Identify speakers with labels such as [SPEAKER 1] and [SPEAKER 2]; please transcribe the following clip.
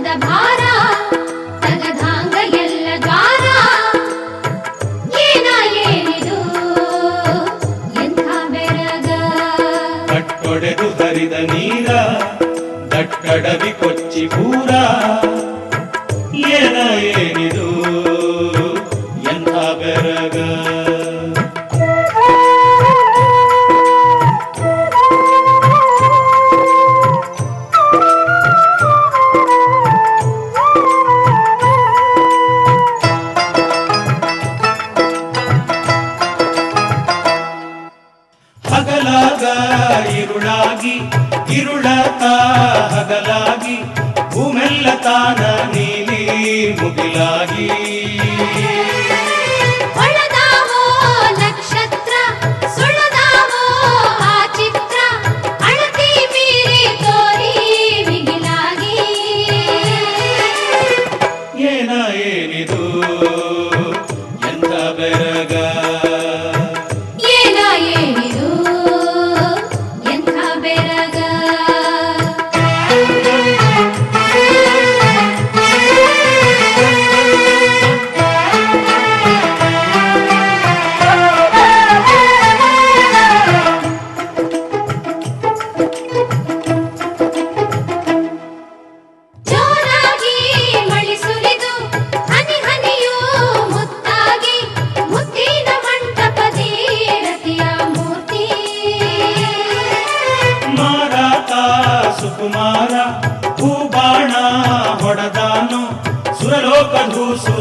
[SPEAKER 1] ಮನದ ಭಾರ ತಗದಾಂಗ ಎಲ್ಲ ದ್ವಾರ ಏನ ಏನಿದು ಎಂಥ ಬೆರಗ
[SPEAKER 2] ಕಟ್ಟೊಡೆದು ಹರಿದ ನೀರ ದಟ್ಟಡವಿ ಕೊಚ್ಚಿ ಪೂರ ಏನ ಏನಿದು ಎಂಥ ಬೆರಗ ಹಗಲಾಗ ಇರುಳಾಗಿ ಇರುಳತ ಹಗಲಾಗಿ ಭೂಮೆಲ್ಲ ತಾನ ನೀಲಿ ಮುಗಿಲಾಗಿ
[SPEAKER 1] ಹೊಳದಾವೋ ನಕ್ಷತ್ರ ಸುಳದಾವೋ ಆ ಚಿತ್ರ ಅಳತಿ ಮೀರಿ ತೋರಿ ಬಿಗಿಲಾಗಿ
[SPEAKER 2] ಏನ ಏನಿದು ಎಂಥ ಬೆರಗ
[SPEAKER 1] ಏನ ಏನಿದು ಎಂಥ ಬೆರಗ ಜೋರಾಗಿ ಮಳಿ ಸುರಿದು ಹನಿ ಹನಿಯೂ ಮುತ್ತಾಗಿ ಮುತ್ತಿನ ಮಂಟಪದಿ ರತಿಯ ಮೂರ್ತಿ
[SPEAKER 2] ಮಾರಾತ ಸುಕುಮಾರ ಹೂಬಾಣ ಹೊಡೆದಾನು ಸುರಲೋಕ ಧೂಸು